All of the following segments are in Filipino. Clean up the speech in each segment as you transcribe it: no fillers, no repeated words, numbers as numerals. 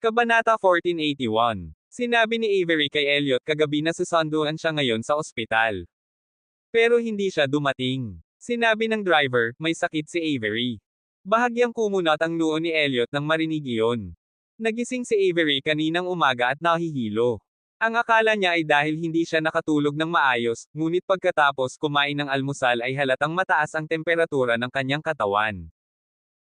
Kabanata 1481. Sinabi ni Avery kay Elliot kagabi na susunduan siya ngayon sa ospital. Pero hindi siya dumating. Sinabi ng driver, may sakit si Avery. Bahagyang kumunat ang noo ni Elliot nang marinig iyon. Nagising si Avery kaninang umaga at nahihilo. Ang akala niya ay dahil hindi siya nakatulog ng maayos, ngunit pagkatapos kumain ng almusal ay halatang mataas ang temperatura ng kanyang katawan.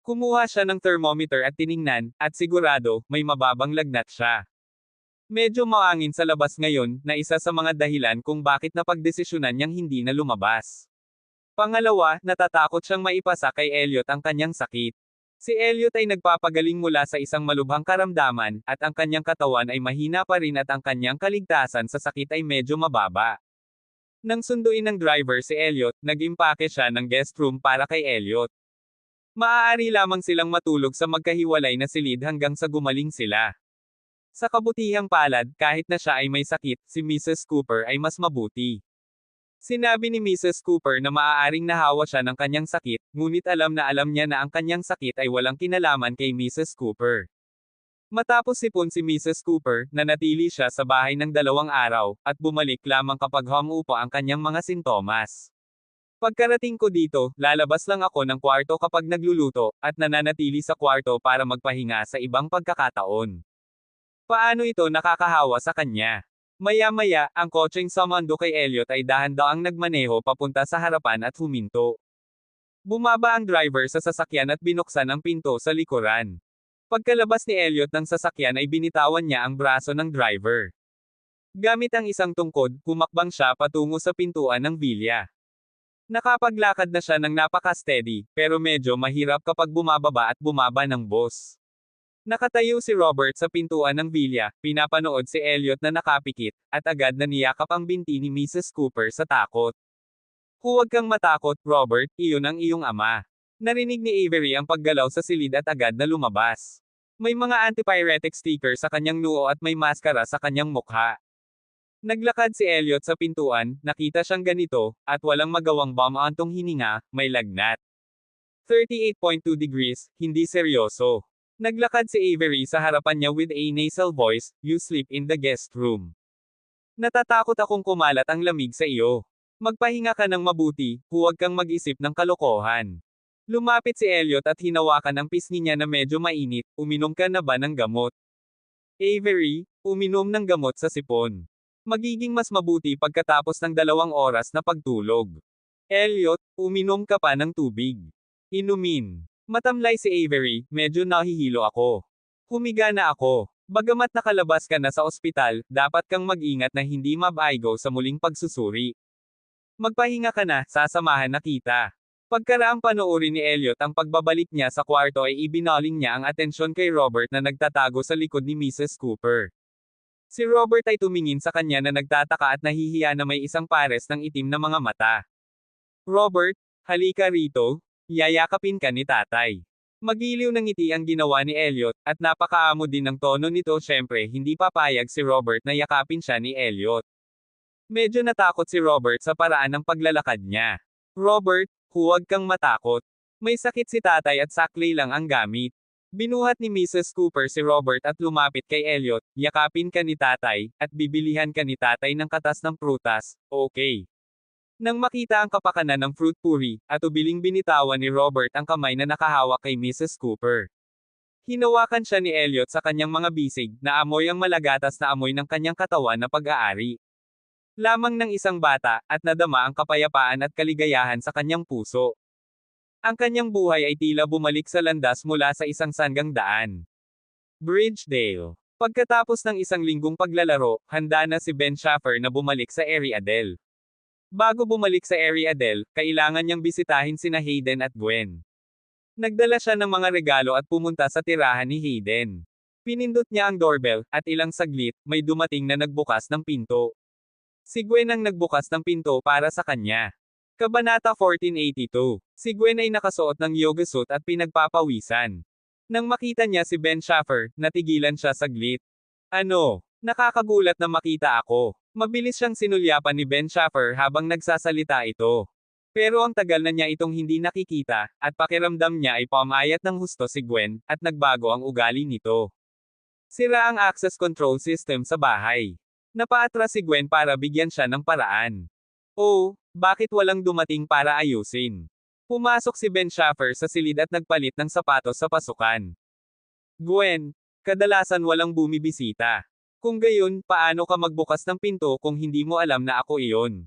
Kumuha siya ng thermometer at tiningnan, at sigurado, may mababang lagnat siya. Medyo maangin sa labas ngayon, na isa sa mga dahilan kung bakit napagdesisyonan niyang hindi na lumabas. Pangalawa, natatakot siyang maipasa kay Elliot ang kanyang sakit. Si Elliot ay nagpapagaling mula sa isang malubhang karamdaman, at ang kanyang katawan ay mahina pa rin at ang kanyang kaligtasan sa sakit ay medyo mababa. Nang sunduin ng driver si Elliot, nag-impake siya ng guest room para kay Elliot. Maaari lamang silang matulog sa magkahiwalay na silid hanggang sa gumaling sila. Sa kabutihang palad, kahit na siya ay may sakit, si Mrs. Cooper ay mas mabuti. Sinabi ni Mrs. Cooper na maaaring nahawa siya ng kanyang sakit, ngunit alam niya na ang kanyang sakit ay walang kinalaman kay Mrs. Cooper. Matapos sipon si Mrs. Cooper, nanatili siya sa bahay ng 2 araw, at bumalik lamang kapag humupa ang kanyang mga sintomas. Pagkarating ko dito, lalabas lang ako ng kwarto kapag nagluluto, at nananatili sa kwarto para magpahinga sa ibang pagkakataon. Paano ito nakakahawa sa kanya? Maya-maya, ang kotseng sumando kay Elliot ay dahan-daang nagmaneho papunta sa harapan at huminto. Bumaba ang driver sa sasakyan at binuksan ang pinto sa likuran. Pagkalabas ni Elliot ng sasakyan ay binitawan niya ang braso ng driver. Gamit ang isang tungkod, humakbang siya patungo sa pintuan ng bilya. Nakapaglakad na siya ng napaka-steady, pero medyo mahirap kapag bumababa at bumaba ng bus. Nakatayo si Robert sa pintuan ng bilya, pinapanood si Elliot na nakapikit, at agad na niyakap ang binti ni Mrs. Cooper sa takot. Huwag kang matakot, Robert, iyon ang iyong ama. Narinig ni Avery ang paggalaw sa silid at agad na lumabas. May mga antipyretic sticker sa kanyang noo at may maskara sa kanyang mukha. Naglakad si Elliot sa pintuan, nakita siyang ganito, at walang magawang bumantong hininga, may lagnat. 38.2 degrees, hindi seryoso. Naglakad si Avery sa harapan niya with a nasal voice, you sleep in the guest room. Natatakot akong kumalat ang lamig sa iyo. Magpahinga ka ng mabuti, huwag kang mag-isip ng kalokohan. Lumapit si Elliot at hinawakan ang pisngi niya na medyo mainit, uminom ka na ba ng gamot? Avery, uminom ng gamot sa sipon. Magiging mas mabuti pagkatapos ng 2 oras na pagtulog. Elliot, uminom ka pa ng tubig. Inumin. Matamlay si Avery, medyo nahihilo ako. Humiga na ako. Bagamat nakalabas ka na sa ospital, dapat kang mag-ingat na hindi mabaigo sa muling pagsusuri. Magpahinga ka na, sasamahan na kita. Pagkaraang panoorin ni Elliot ang pagbabalik niya sa kwarto ay ibinaling niya ang atensyon kay Robert na nagtatago sa likod ni Mrs. Cooper. Si Robert ay tumingin sa kanya na nagtataka at nahihiya na may isang pares ng itim na mga mata. Robert, halika rito, yayakapin ka ni tatay. Magiliw ng ngiti ang ginawa ni Elliot, at napakaamo din ng tono nito. Syempre hindi papayag si Robert na yakapin siya ni Elliot. Medyo natakot si Robert sa paraan ng paglalakad niya. Robert, huwag kang matakot. May sakit si tatay at saklay lang ang gamit. Binuhat ni Mrs. Cooper si Robert at lumapit kay Elliot, yakapin ka ni tatay, at bibilihan ka ni tatay ng katas ng prutas, okay. Nang makita ang kapakanan ng fruit puri, at ubiling binitawan ni Robert ang kamay na nakahawak kay Mrs. Cooper. Hinawakan siya ni Elliot sa kanyang mga bisig, na amoy ang malagatas na amoy ng kanyang katawan na pag-aari. Lamang ng isang bata, at nadama ang kapayapaan at kaligayahan sa kanyang puso. Ang kanyang buhay ay tila bumalik sa landas mula sa isang sanggang daan. Bridgedale. Pagkatapos ng isang linggong paglalaro, handa na si Ben Schaffer na bumalik sa Ariadne. Bago bumalik sa Ariadne, kailangan niyang bisitahin sina Hayden at Gwen. Nagdala siya ng mga regalo at pumunta sa tirahan ni Hayden. Pinindot niya ang doorbell, at ilang saglit, may dumating na nagbukas ng pinto. Si Gwen ang nagbukas ng pinto para sa kanya. Kabanata 1482. Si Gwen ay nakasuot ng yoga suit at pinagpapawisan. Nang makita niya si Ben Schaffer, natigilan siya saglit. Ano? Nakakagulat na makita ako. Mabilis siyang sinulyapan ni Ben Schaffer habang nagsasalita ito. Pero ang tagal na niya itong hindi nakikita, at pakiramdam niya ay pamayat ng husto si Gwen, at nagbago ang ugali nito. Sira ang access control system sa bahay. Napaatras si Gwen para bigyan siya ng paraan. Oh, bakit walang dumating para ayusin? Pumasok si Ben Schaffer sa silid at nagpalit ng sapatos sa pasukan. Gwen, kadalasan walang bumibisita. Kung gayon, paano ka magbukas ng pinto kung hindi mo alam na ako iyon?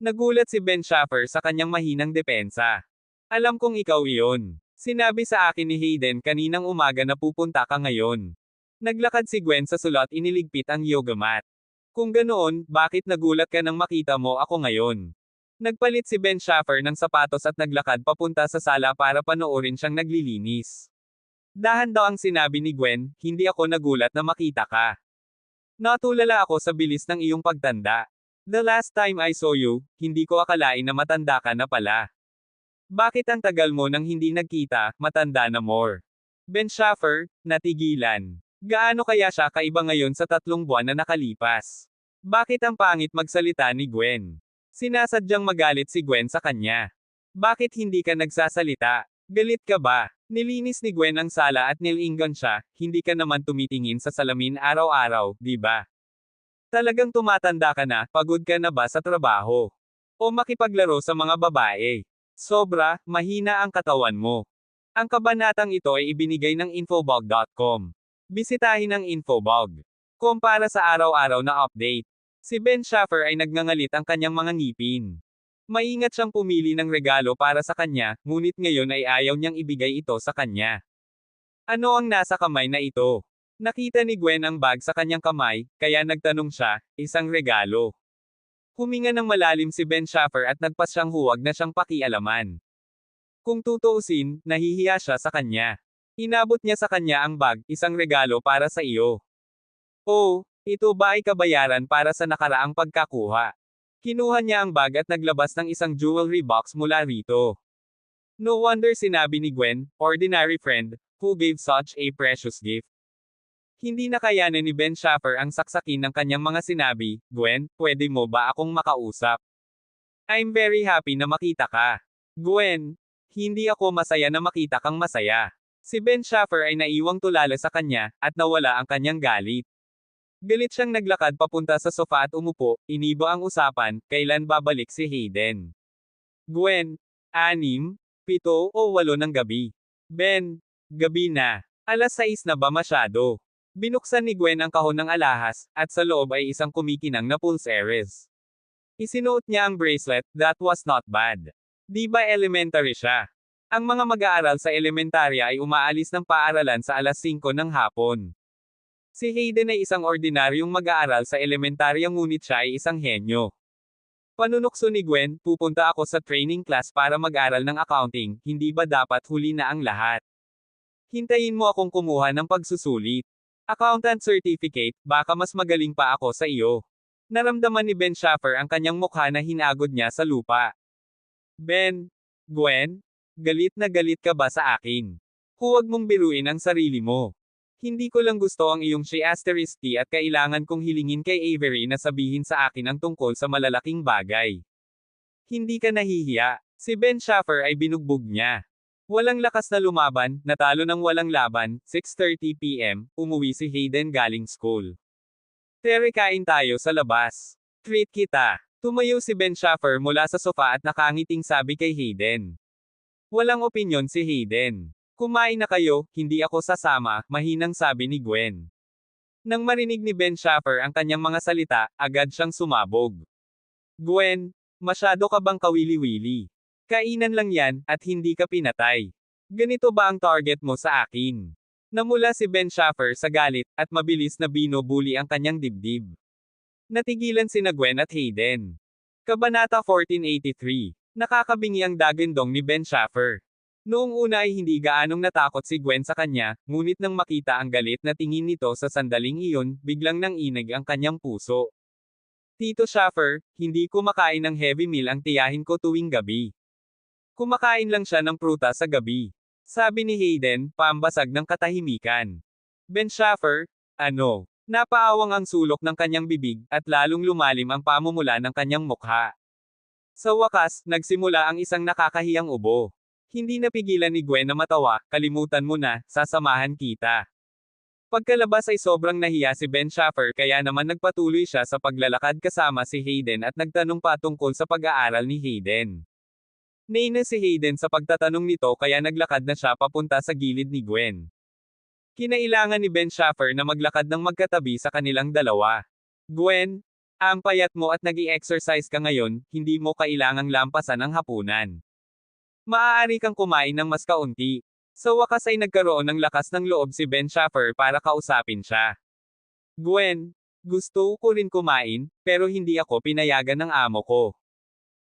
Nagulat si Ben Schaffer sa kanyang mahinang depensa. Alam kong ikaw iyon. Sinabi sa akin ni Hayden kaninang umaga na pupunta ka ngayon. Naglakad si Gwen sa sulot iniligpit ang yoga mat. Kung ganoon, bakit nagulat ka nang makita mo ako ngayon? Nagpalit si Ben Schaffer ng sapatos at naglakad papunta sa sala para panoorin siyang naglilinis. Dahan daw ang sinabi ni Gwen, hindi ako nagulat na makita ka. Natulala ako sa bilis ng iyong pagtanda. The last time I saw you, hindi ko akalain na matanda ka na pala. Bakit ang tagal mo nang hindi nagkita, matanda na more? Ben Schaffer, natigilan. Gaano kaya siya kaiba ngayon sa 3 buwan na nakalipas? Bakit ang pangit magsalita ni Gwen? Sinasadyang magalit si Gwen sa kanya. Bakit hindi ka nagsasalita? Galit ka ba? Nilinis ni Gwen ang sala at nilingon siya, hindi ka naman tumitingin sa salamin araw-araw, di ba? Talagang tumatanda ka na, pagod ka na ba sa trabaho? O makipaglaro sa mga babae? Sobra, mahina ang katawan mo. Ang kabanatang ito ay ibinigay ng infobog.com. Bisitahin ang infobog.com para sa araw-araw na update. Si Ben Schaffer ay nagngangalit ang kanyang mga ngipin. Maingat siyang pumili ng regalo para sa kanya, ngunit ngayon ay ayaw niyang ibigay ito sa kanya. Ano ang nasa kamay na ito? Nakita ni Gwen ang bag sa kanyang kamay, kaya nagtanong siya, isang regalo. Huminga ng malalim si Ben Schaffer at nagpas siyang huwag na siyang pakialaman. Kung tutuusin, nahihiya siya sa kanya. Inabot niya sa kanya ang bag, isang regalo para sa iyo. Oh, ito ba ay kabayaran para sa nakaraang pagkakuha? Kinuha niya ang bag at naglabas ng isang jewelry box mula rito. No wonder sinabi ni Gwen, ordinary friend, who gave such a precious gift. Hindi nakayanan ni Ben Schaffer ang saksakin ng kanyang mga sinabi, Gwen, pwede mo ba akong makausap? I'm very happy na makita ka. Gwen, hindi ako masaya na makita kang masaya. Si Ben Schaffer ay naiwang tulala sa kanya, at nawala ang kanyang galit. Galit siyang naglakad papunta sa sofa at umupo, inibo ang usapan, kailan babalik si Hayden. Gwen, 6, 7 o 8 ng gabi. Ben, gabi na. Alas 6 na ba masyado? Binuksan ni Gwen ang kahon ng alahas, at sa loob ay isang kumikinang na pulseres. Isinuot niya ang bracelet, that was not bad. Di ba elementary siya? Ang mga mag-aaral sa elementarya ay umaalis ng paaralan sa alas 5 ng hapon. Si Hayden ay isang ordinaryong mag-aaral sa elementarya ngunit siya ay isang henyo. Panunukso ni Gwen, pupunta ako sa training class para mag-aral ng accounting, hindi ba dapat huli na ang lahat? Hintayin mo akong kumuha ng pagsusulit. Accountant certificate, baka mas magaling pa ako sa iyo. Naramdaman ni Ben Schaffer ang kanyang mukha na hinagod niya sa lupa. Ben, Gwen, galit na galit ka ba sa akin? Huwag mong biruin ang sarili mo. Hindi ko lang gusto ang iyong she**t at kailangan kong hilingin kay Avery na sabihin sa akin ang tungkol sa malalaking bagay. Hindi ka nahihiya. Si Ben Schaffer ay binugbog niya. Walang lakas na lumaban, natalo ng walang laban, 6:30 PM, umuwi si Hayden galing school. Tere, kain tayo sa labas. Treat kita. Tumayo si Ben Schaffer mula sa sofa at nakangiting sabi kay Hayden. Walang opinyon si Hayden. Kumain na kayo, hindi ako sasama, mahinang sabi ni Gwen. Nang marinig ni Ben Schaffer ang kanyang mga salita, agad siyang sumabog. Gwen, masyado ka bang kawili-wili? Kainan lang yan, at hindi ka pinatay. Ganito ba ang target mo sa akin? Namula si Ben Schaffer sa galit, at mabilis na binubuli ang kanyang dibdib. Natigilan sina Gwen at Hayden. Kabanata 1483. Nakakabingi ang dagandong ni Ben Schaffer. Noong una ay hindi gaanong natakot si Gwen sa kanya, ngunit nang makita ang galit na tingin nito sa sandaling iyon, biglang nanginig ang kanyang puso. Tito Schaffer, hindi kumakain ng heavy meal ang tiyahin ko tuwing gabi. Kumakain lang siya ng prutas sa gabi. Sabi ni Hayden, pambasag ng katahimikan. Ben Schaffer, ano? Napaawang ang sulok ng kanyang bibig, at lalong lumalim ang pamumula ng kanyang mukha. Sa wakas, nagsimula ang isang nakakahiyang ubo. Hindi napigilan ni Gwen na matawa, kalimutan mo na, sasamahan kita. Pagkalabas ay sobrang nahiya si Ben Schaffer kaya naman nagpatuloy siya sa paglalakad kasama si Hayden at nagtanong pa tungkol sa pag-aaral ni Hayden. Nainis si Hayden sa pagtatanong nito kaya naglakad na siya papunta sa gilid ni Gwen. Kinailangan ni Ben Schaffer na maglakad ng magkatabi sa kanilang dalawa. Gwen, ang payat mo at nag-i-exercise ka ngayon, hindi mo kailangang lampasan ang hapunan. Maaari kang kumain ng mas kaunti. Sa wakas ay nagkaroon ng lakas ng loob si Ben Schaffer para kausapin siya. Gwen, gusto ko rin kumain, pero hindi ako pinayagan ng amo ko.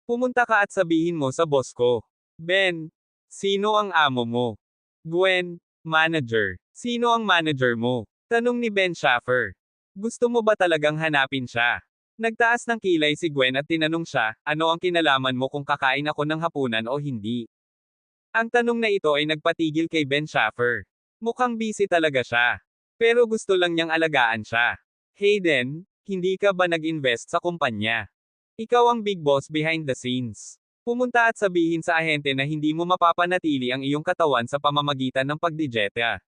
Pumunta ka at sabihin mo sa boss ko. Ben, sino ang amo mo? Gwen, manager. Sino ang manager mo? Tanong ni Ben Schaffer. Gusto mo ba talagang hanapin siya? Nagtaas ng kilay si Gwen at tinanong siya, ano ang kinalaman mo kung kakain ako ng hapunan o hindi? Ang tanong na ito ay nagpatigil kay Ben Schaffer. Mukhang busy talaga siya. Pero gusto lang niyang alagaan siya. Hayden, hindi ka ba nag-invest sa kumpanya? Ikaw ang big boss behind the scenes. Pumunta at sabihin sa ahente na hindi mo mapapanatili ang iyong katawan sa pamamagitan ng pagdidyeta.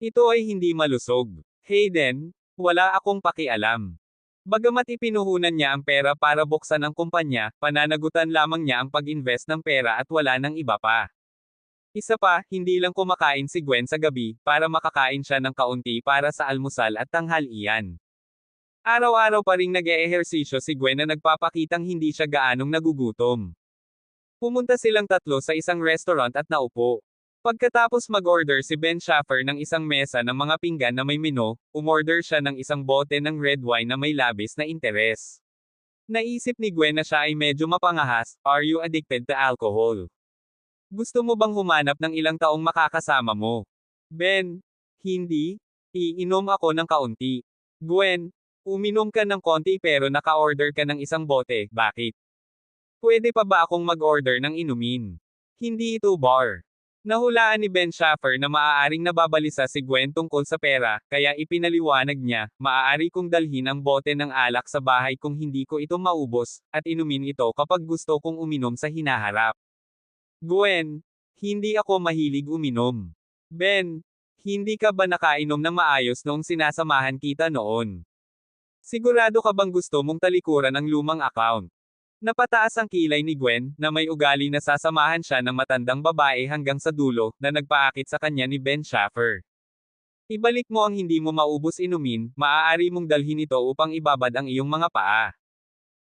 Ito ay hindi malusog. Hayden, wala akong pakialam. Bagamat ipinuhunan niya ang pera para buksan ang kumpanya, pananagutan lamang niya ang pag-invest ng pera at wala nang iba pa. Isa pa, hindi lang kumakain si Gwen sa gabi, para makakain siya ng kaunti para sa almusal at tanghalian. Araw-araw pa ring nag-eehersisyo si Gwen na nagpapakitang hindi siya gaanong nagugutom. Pumunta silang tatlo sa isang restaurant at naupo. Pagkatapos mag-order si Ben Schaffer ng isang mesa ng mga pinggan na may menu, umorder siya ng isang bote ng red wine na may labis na interes. Naisip ni Gwen na siya ay medyo mapangahas, are you addicted to alcohol? Gusto mo bang humanap ng ilang taong makakasama mo? Ben, hindi. Iinom ako ng kaunti. Gwen, uminom ka ng konti pero naka-order ka ng isang bote, bakit? Pwede pa ba akong mag-order ng inumin? Hindi ito bar. Nahulaan ni Ben Schaffer na maaaring nababalisa si Gwen tungkol sa pera, kaya ipinaliwanag niya, maaari kong dalhin ang bote ng alak sa bahay kung hindi ko ito maubos, at inumin ito kapag gusto kong uminom sa hinaharap. Gwen, hindi ako mahilig uminom. Ben, hindi ka ba nakainom ng maayos noong sinasamahan kita noon? Sigurado ka bang gusto mong talikuran ang lumang account? Napataas ang kilay ni Gwen, na may ugali na sasamahan siya ng matandang babae hanggang sa dulo, na nagpaakit sa kanya ni Ben Schaffer. Ibalik mo ang hindi mo maubos inumin, maaari mong dalhin ito upang ibabad ang iyong mga paa.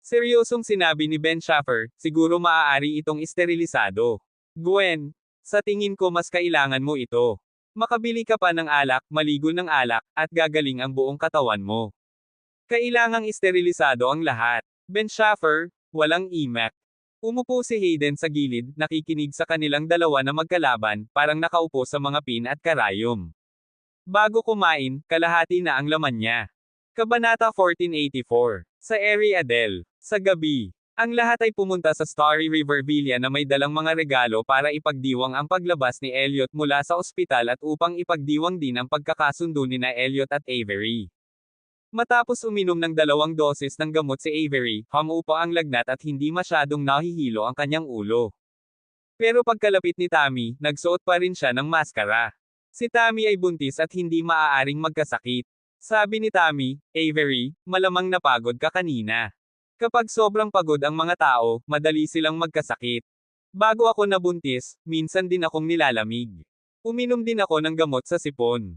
Seryosong sinabi ni Ben Schaffer, siguro maaari itong isterilisado. Gwen, sa tingin ko mas kailangan mo ito. Makabili ka pa ng alak, maligo ng alak, at gagaling ang buong katawan mo. Kailangang isterilisado ang lahat. Ben Schaffer, walang imak. Umupo si Hayden sa gilid, nakikinig sa kanilang dalawa na magkalaban, parang nakaupo sa mga pin at karayom. Bago kumain, kalahati na ang laman niya. Kabanata 1484. Sa Area Del. Sa gabi. Ang lahat ay pumunta sa Starry River Villa na may dalang mga regalo para ipagdiwang ang paglabas ni Elliot mula sa ospital at upang ipagdiwang din ang pagkakasundo ni na Elliot at Avery. Matapos uminom ng 2 dosis ng gamot si Avery, humupa ang lagnat at hindi masyadong nahihilo ang kanyang ulo. Pero pagkalapit ni Tammy, nagsuot pa rin siya ng maskara. Si Tammy ay buntis at hindi maaaring magkasakit. Sabi ni Tammy, Avery, malamang napagod ka kanina. Kapag sobrang pagod ang mga tao, madali silang magkasakit. Bago ako nabuntis, minsan din akong nilalamig. Uminom din ako ng gamot sa sipon.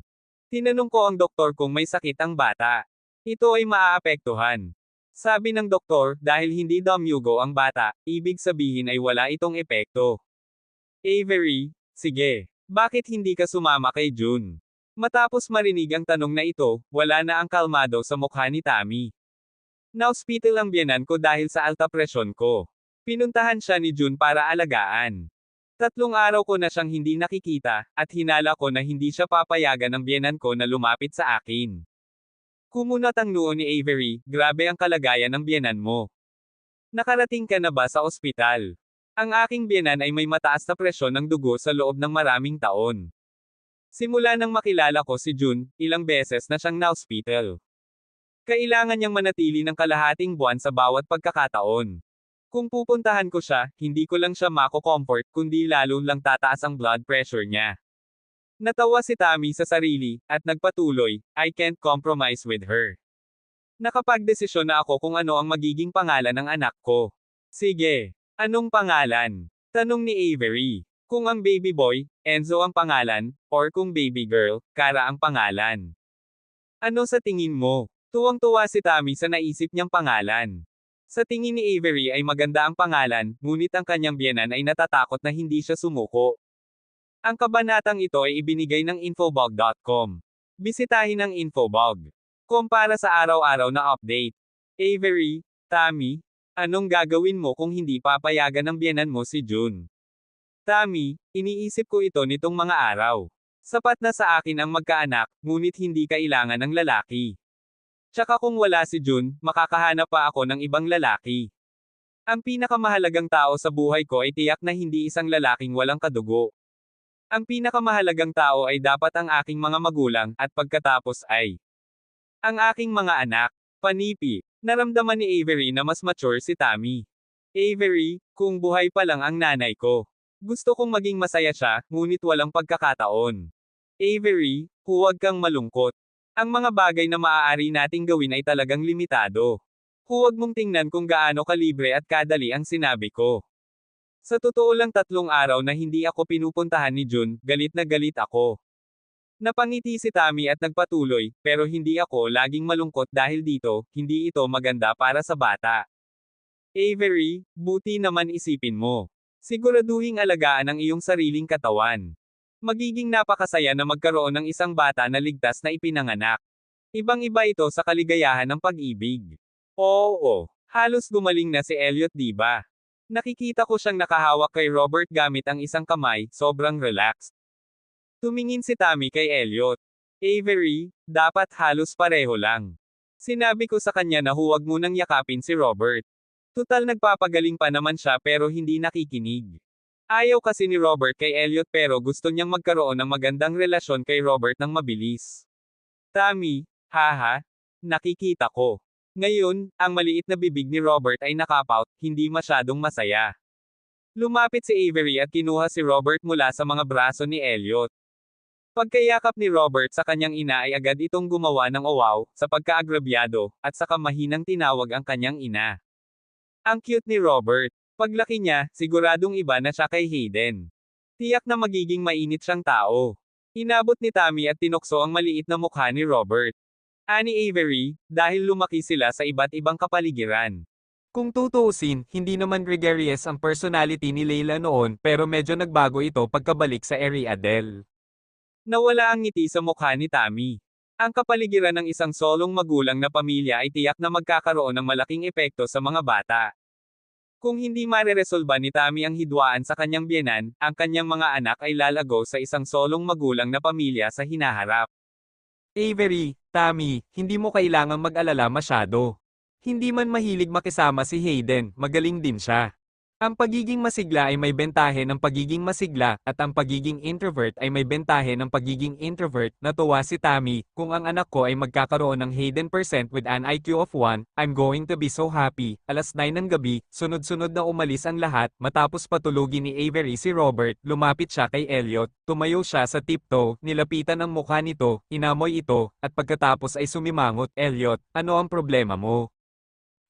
Tinanong ko ang doktor kung may sakit ang bata. Ito ay maaapektuhan. Sabi ng doktor, dahil hindi damyugo ang bata, ibig sabihin ay wala itong epekto. Avery, sige, bakit hindi ka sumama kay June? Matapos marinig ang tanong na ito, wala na ang kalmado sa mukha ni Tammy. Na-hospital ang biyenan ko dahil sa alta presyon ko. Pinuntahan siya ni June para alagaan. 3 araw ko na siyang hindi nakikita, at hinala ko na hindi siya papayagan ng biyenan ko na lumapit sa akin. Kumunat ang noo ni Avery, grabe ang kalagayan ng biyenan mo. Nakarating ka na ba sa ospital? Ang aking biyenan ay may mataas na presyon ng dugo sa loob ng maraming taon. Simula nang makilala ko si June, ilang beses na siyang na-hospital. Kailangan niyang manatili ng kalahating buwan sa bawat pagkakataon. Kung pupuntahan ko siya, hindi ko lang siya mako-comfort kundi lalo lang tataas ang blood pressure niya. Natawa si Tammy sa sarili, at nagpatuloy, I can't compromise with her. Nakapagdesisyon na ako kung ano ang magiging pangalan ng anak ko. Sige, anong pangalan? Tanong ni Avery. Kung ang baby boy, Enzo ang pangalan, or kung baby girl, Kara ang pangalan. Ano sa tingin mo? Tuwang-tuwa si Tammy sa naisip niyang pangalan. Sa tingin ni Avery ay maganda ang pangalan, ngunit ang kanyang biyenan ay natatakot na hindi siya sumuko. Ang kabanatang ito ay ibinigay ng infobog.com. Bisitahin ang infobog.com para sa araw-araw na update. Avery, Tammy, anong gagawin mo kung hindi papayagan ng biyenan mo si June? Tammy, iniisip ko ito nitong mga araw. Sapat na sa akin ang magkaanak, ngunit hindi kailangan ng lalaki. Tsaka kung wala si June, makakahanap pa ako ng ibang lalaki. Ang pinakamahalagang tao sa buhay ko ay tiyak na hindi isang lalaking walang kadugo. Ang pinakamahalagang tao ay dapat ang aking mga magulang, at pagkatapos ay ang aking mga anak. Panipi. Naramdaman ni Avery na mas mature si Tammy. Avery, kung buhay pa lang ang nanay ko. Gusto kong maging masaya siya, ngunit walang pagkakataon. Avery, huwag kang malungkot. Ang mga bagay na maaari nating gawin ay talagang limitado. Huwag mong tingnan kung gaano kalibre at kadali ang sinabi ko. Sa totoo lang 3 araw na hindi ako pinupuntahan ni June, galit na galit ako. Napangiti si Tammy at nagpatuloy, pero hindi ako laging malungkot dahil dito, hindi ito maganda para sa bata. Avery, buti naman isipin mo. Siguraduhing alagaan ang iyong sariling katawan. Magiging napakasaya na magkaroon ng isang bata na ligtas na ipinanganak. Ibang-iba ito sa kaligayahan ng pag-ibig. Oo, halos gumaling na si Elliot, diba? Nakikita ko siyang nakahawak kay Robert gamit ang isang kamay, sobrang relaxed. Tumingin si Tammy kay Elliot. Avery, dapat halos pareho lang. Sinabi ko sa kanya na huwag munang yakapin si Robert. Tutal nagpapagaling pa naman siya pero hindi nakikinig. Ayaw kasi ni Robert kay Elliot pero gusto niyang magkaroon ng magandang relasyon kay Robert ng mabilis. Tammy, haha, nakikita ko. Ngayon, ang maliit na bibig ni Robert ay nakapout, hindi masyadong masaya. Lumapit si Avery at kinuha si Robert mula sa mga braso ni Elliot. Pagkayakap ni Robert sa kanyang ina ay agad itong gumawa ng owaw, sa pagkaagrabyado, at saka mahinang tinawag ang kanyang ina. Ang cute ni Robert. Paglaki niya, siguradong iba na siya kay Hayden. Tiyak na magiging mainit siyang tao. Inabot ni Tammy at tinukso ang maliit na mukha ni Robert. Ani Avery, dahil lumaki sila sa iba't ibang kapaligiran. Kung tutuusin, hindi naman gregarious ang personality ni Layla noon pero medyo nagbago ito pagkabalik sa Ariadne. Nawala ang ngiti sa mukha ni Tammy. Ang kapaligiran ng isang solong magulang na pamilya ay tiyak na magkakaroon ng malaking epekto sa mga bata. Kung hindi mareresolba ni Tammy ang hidwaan sa kanyang biyenan, ang kanyang mga anak ay lalago sa isang solong magulang na pamilya sa hinaharap. Avery, Tammy, hindi mo kailangang mag-alala masyado. Hindi man mahilig makisama si Hayden, magaling din siya. Ang pagiging masigla ay may bentahe ng pagiging masigla, at ang pagiging introvert ay may bentahe ng pagiging introvert. Natuwa si Tammy, kung ang anak ko ay magkakaroon ng Hayden % with an IQ of 1, I'm going to be so happy. 9:00 ng gabi, sunod-sunod na umalis ang lahat, matapos patulugin ni Avery si Robert, lumapit siya kay Elliot, tumayo siya sa tiptoe, nilapitan ang mukha nito, inamoy ito, at pagkatapos ay sumimangot, Elliot, ano ang problema mo?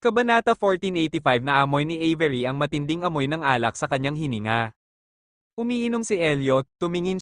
Kabanata 1485 na amoy ni Avery ang matinding amoy ng alak sa kanyang hininga. Umiinom si Elliot, tumingin